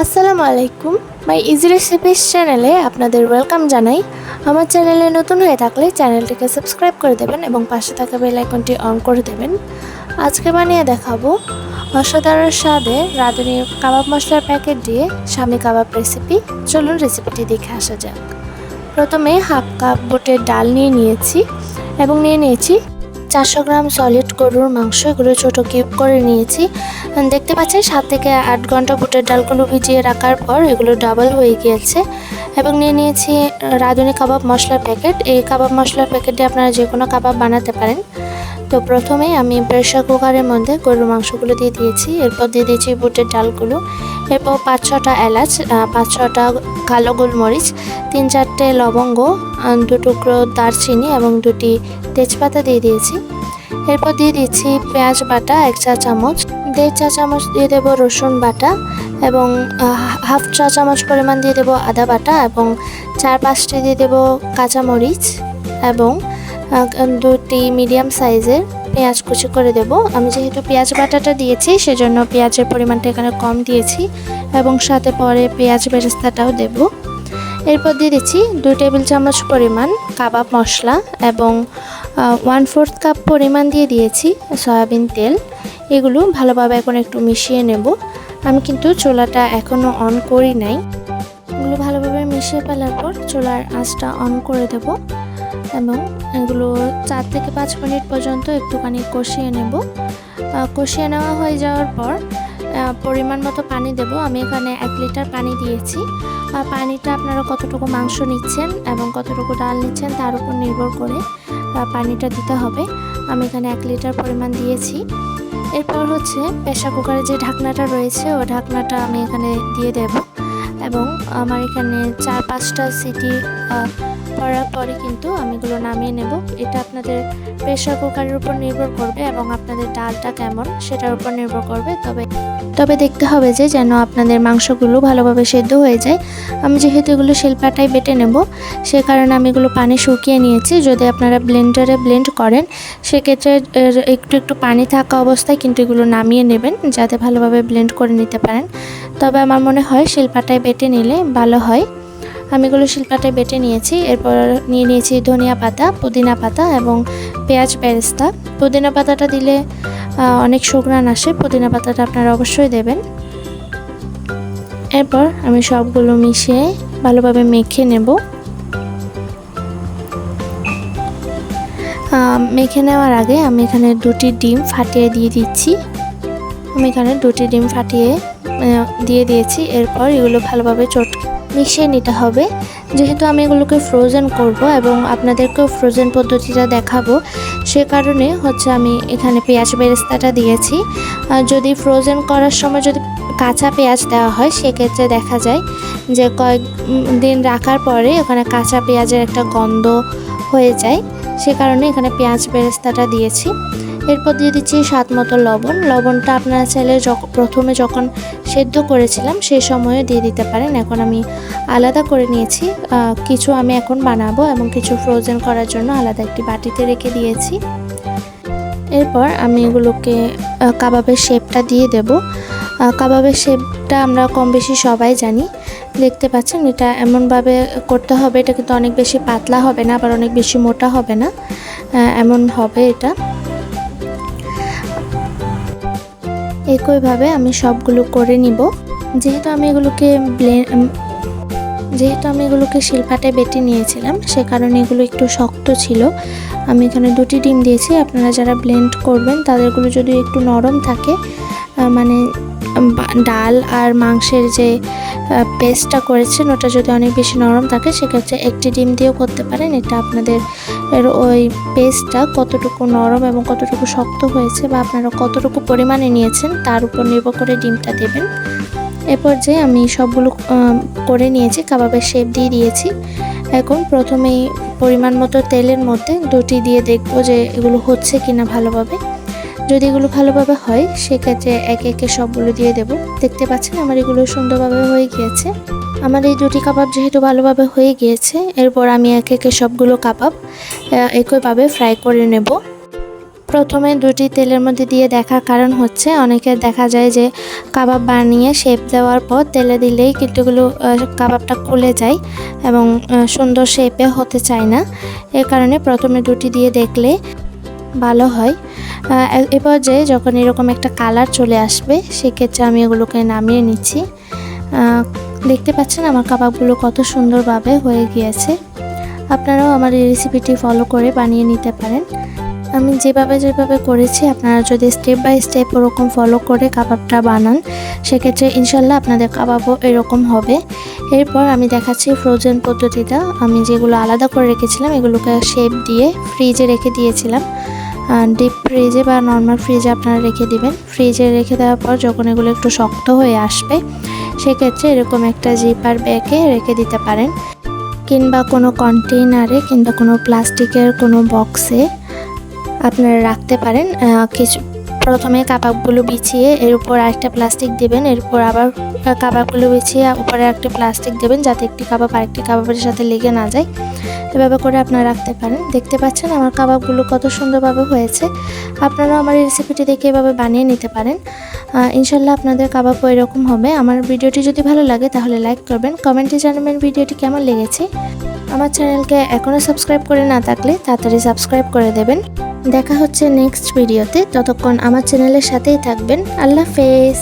আসসালামু আলাইকুম। মাই easy recipes চ্যানেলে আপনাদের ওয়েলকাম জানাই। আমার চ্যানেলে নতুন হয়ে থাকলে চ্যানেলটিকে সাবস্ক্রাইব করে দেবেন এবং পাশে থাকা বেল আইকনটি অন করে দেবেন। আজকে বানিয়ে দেখাবো অসাধারণ স্বাদে রাঁধুনি কাবাব মশলার প্যাকেট দিয়ে স্বামী কাবাব রেসিপি। চলুন রেসিপিটি দেখে আসা যাক। প্রথমে হাফ কাপ বুটের ডাল নিয়ে নিয়েছি এবং নিয়ে নিয়েছি 400 গ্রাম সলিড গরুর মাংস। এগুলো ছোটো কিউব করে নিয়েছি। দেখতে পাচ্ছেন 7 থেকে 8 ঘন্টা বুটের ডালগুলো ভিজিয়ে রাখার পর এগুলো ডাবল হয়ে গিয়েছে। এবং নিয়ে নিয়েছি রাঁধুনি কাবাব মশলার প্যাকেট। এই কাবাব মশলার প্যাকেট দিয়ে আপনারা যে কোনো কাবাব বানাতে পারেন। তো প্রথমে আমি প্রেসার কুকারের মধ্যে গরুর মাংসগুলো দিয়ে দিয়েছি। এরপর দিয়ে দিয়েছি বুটের ডালগুলো। এরপর 5-6টা এলাচ, 5-6টা কালো গোলমরিচ, 3-4টে লবঙ্গ, 2 টুকরো দারচিনি এবং 2টি তেজপাতা দিয়ে দিয়েছি। এরপর দিয়ে দিচ্ছি পেঁয়াজ বাটা 1 চা চামচ, 1.5 চা চামচ দিয়ে দেবো রসুন বাটা এবং হাফ চা চামচ পরিমাণ দিয়ে দেবো আদা বাটা এবং 4-5টি দিয়ে দেবো কাঁচামরিচ এবং 2টি মিডিয়াম সাইজের পেঁয়াজ কুচি করে দেব। আমি যেহেতু পেঁয়াজ বাটাটা দিয়েছি সেজন্য পেঁয়াজের পরিমাণটা এখানে কম দিয়েছি এবং সাথে পরে পেঁয়াজ বেরেস্তাটাও দেব। এরপর দিয়ে দিচ্ছি 2 টেবিল চামচ পরিমাণ কাবাব মশলা এবং 1/4 কাপ পরিমাণ দিয়ে দিয়েছি সয়াবিন তেল। এগুলো ভালোভাবে এখন একটু মিশিয়ে নেব। আমি কিন্তু চুলাটা এখনও অন করি নাই। এগুলো ভালোভাবে মিশিয়ে ফেলার পর চুলার আঁচটা অন করে দেব এবং এগুলো 4 থেকে 5 মিনিট পর্যন্ত একটুখানি কষিয়ে নেব। কষিয়ে নেওয়া হয়ে যাওয়ার পর পরিমাণ মতো পানি দেব। আমি এখানে 1 লিটার পানি দিয়েছি। পানিটা আপনারা কতটুকু মাংস নিচ্ছেন এবং কতটুকু ডাল নিচ্ছেন তার উপর নির্ভর করে পানিটা দিতে হবে। আমি এখানে 1 লিটার পরিমাণ দিয়েছি। এরপর হচ্ছে প্রেসার কুকারের যে ঢাকনাটা রয়েছে ওই ঢাকনাটা আমি এখানে দিয়ে দেব এবং আমার এখানে 4-5টা সিটি পড়ার পরে কিন্তু আমি এগুলো নামিয়ে নেব। এটা আপনাদের প্রেসার কুকারের উপর নির্ভর করবে এবং আপনাদের ডালটা কেমন সেটার উপর নির্ভর করবে। তবে দেখতে হবে যে যেন আপনাদের মাংসগুলো ভালোভাবে সেদ্ধ হয়ে যায়। আমি যেহেতু এগুলো শিলপাটায় বেটে নেব সে কারণে আমি এগুলো পানি শুকিয়ে নিয়েছি। যদি আপনারা ব্লেন্ডারে ব্লেন্ড করেন সেক্ষেত্রে একটু পানি থাকা অবস্থায় কিন্তু এগুলো নামিয়ে নেবেন যাতে ভালোভাবে ব্লেন্ড করে নিতে পারেন। তবে আমার মনে হয় শিলপাটায় বেটে নিলে ভালো হয়। আমি এগুলো শিলপাটায় বেটে নিয়েছি। এরপর নিয়ে নিয়েছি ধনিয়া পাতা, পুদিনা পাতা এবং পেঁয়াজ বেরেস্তা। পুদিনা পাতাটা দিলে অনেক সুঘ্রাণ আসে, পুদিনা পাতাটা আপনারা অবশ্যই দেবেন। এরপর আমি সবগুলো মিশিয়ে ভালোভাবে মেখে নেব। মেখে নেওয়ার আগে আমি এখানে 2টি ডিম ফাটিয়ে দিয়ে দিচ্ছি। আমি এখানে 2টি ডিম ফাটিয়ে দিয়ে দিয়েছি। এরপর এগুলো ভালোভাবে মিশিয়ে নিতে হবে। যেহেতু আমি এগুলোকে ফ্রোজেন করব এবং আপনাদেরকেও ফ্রোজেন পদ্ধতিটা দেখাবো সে কারণে হচ্ছে আমি এখানে পেঁয়াজ বেরেস্তাটা দিয়েছি। যদি ফ্রোজেন করার সময় যদি কাঁচা পেঁয়াজ দেওয়া হয় সেক্ষেত্রে দেখা যায় যে কয়েকদিন রাখার পরে ওখানে কাঁচা পেঁয়াজের একটা গন্ধ হয়ে যায়, সে কারণে এখানে পেঁয়াজ বেরেস্তাটা দিয়েছি। এরপর দিয়ে দিচ্ছি স্বাদ মতো লবণ। লবণটা আপনারা চাইলে প্রথমে যখন সেদ্ধ করেছিলাম সেই সময়ে দিয়ে দিতে পারেন। এখন আমি আলাদা করে নিয়েছি। কিছু আমি এখন বানাবো এবং কিছু ফ্রোজেন করার জন্য আলাদা একটি বাটিতে রেখে দিয়েছি। এরপর আমি এগুলোকে কাবাবের শেপটা দিয়ে দেব। কাবাবের শেপটা আমরা কম বেশি সবাই জানি। দেখতে পাচ্ছেন এটা এমনভাবে করতে হবে। এটা কিন্তু অনেক বেশি পাতলা হবে না আবার অনেক বেশি মোটা হবে না, এমন হবে এটা। একইভাবে আমি সবগুলো করে নিব। যেহেতু আমি এগুলোকে শিলপাটায় বেটে নিয়েছিলাম সে কারণে এগুলো একটু শক্ত ছিল। আমি এখানে 2টি ডিম দিয়েছি। আপনারা যারা ব্লেন্ড করবেন তাদেরগুলো যদি একটু নরম থাকে, মানে ডাল আর মাংসের যে পেস্টটা করেছেন ওটা যদি অনেক বেশি নরম থাকে সেক্ষেত্রে 1টি ডিম দিয়েও করতে পারেন। এটা আপনাদের ওই পেস্টটা কতটুকু নরম এবং কতটুকু শক্ত হয়েছে বা আপনারা কতটুকু পরিমাণে নিয়েছেন তার উপর নির্ভর করে ডিমটা দেবেন। এরপর যে আমি সবগুলো করে নিয়েছি, কাবাবের শেপ দিয়ে দিয়েছি। এখন প্রথমেই পরিমাণ মতো তেলের মধ্যে 2টি দিয়ে দেখবো যে এগুলো হচ্ছে কিনা ভালোভাবে। যদি এগুলো ভালোভাবে হয় সেক্ষেত্রে একে একে সবগুলো দিয়ে দেব। দেখতে পাচ্ছেন আমার এগুলো সুন্দরভাবে হয়ে গিয়েছে। আমার এই 2টি কাবাব যেহেতু ভালোভাবে হয়ে গিয়েছে এরপর আমি একে একে সবগুলো কাবাব একইভাবে ফ্রাই করে নেব। প্রথমে দুটি তেলের মধ্যে দিয়ে দেখার কারণ হচ্ছে অনেকের দেখা যায় যে কাবাব বানিয়ে শেপ দেওয়ার পর তেলে দিলেই কিন্তু এগুলো কাবাবটা খুলে যায় এবং সুন্দর শেপে হতে চায় না। এর কারণে প্রথমে দুটি দিয়ে দেখলে ভালো হয়। এ পর্যায়ে যখন এরকম একটা কালার চলে আসবে সেক্ষেত্রে আমি এগুলোকে নামিয়ে নিচ্ছি। দেখতে পাচ্ছেন আমার কাবাবগুলো কত সুন্দরভাবে হয়ে গিয়েছে। আপনারাও আমার এই রেসিপিটি ফলো করে বানিয়ে নিতে পারেন। আমি যেভাবে করেছি আপনারা যদি স্টেপ বাই স্টেপ ওরকম ফলো করে কাবাবটা বানান সেক্ষেত্রে ইনশাল্লাহ আপনাদের কাবাবও এরকম হবে। এরপর আমি দেখাচ্ছি ফ্রোজেন পদ্ধতিটা। আমি যেগুলো আলাদা করে রেখেছিলাম এগুলোকে শেপ দিয়ে ফ্রিজে রেখে দিয়েছিলাম। ডিপ ফ্রিজে বা নর্মাল ফ্রিজে আপনারা রেখে দিবেন। ফ্রিজে রেখে দেওয়ার পর যখন এগুলো একটু শক্ত হয়ে আসবে সেক্ষেত্রে এরকম একটা জিপার ব্যাগে রেখে দিতে পারেন, কিংবা কোনো কন্টেইনারে কিংবা কোনো প্লাস্টিকের কোনো বক্সে আপনারা রাখতে পারেন। প্রথমে কাবাবগুলো বিছিয়ে এর উপর আরেকটা প্লাস্টিক দেবেন, এরপর আবার কাবাবগুলো বিছিয়ে উপরে একটা প্লাস্টিক দেবেন যাতে একটি কাবাব আরেকটি কাবাবের সাথে লেগে না যায়। এভাবে করে আপনারা রাখতে পারেন। দেখতে পাচ্ছেন আমার কাবাবগুলো কত সুন্দরভাবে হয়েছে। আপনারাও আমার এই রেসিপিটি দেখে এভাবে বানিয়ে নিতে পারেন। ইনশাল্লাহ আপনাদের কাবাবও এরকম হবে। আমার ভিডিওটি যদি ভালো লাগে তাহলে লাইক করবেন, কমেন্টে জানাবেন ভিডিওটি কেমন লেগেছে। আমার চ্যানেলকে এখনও সাবস্ক্রাইব করে না থাকলে তাড়াতাড়ি সাবস্ক্রাইব করে দেবেন। দেখা হচ্ছে নেক্সট ভিডিওতে, ততক্ষণ আমার চ্যানেলের সাথেই থাকবেন। আল্লাহ হাফেজ।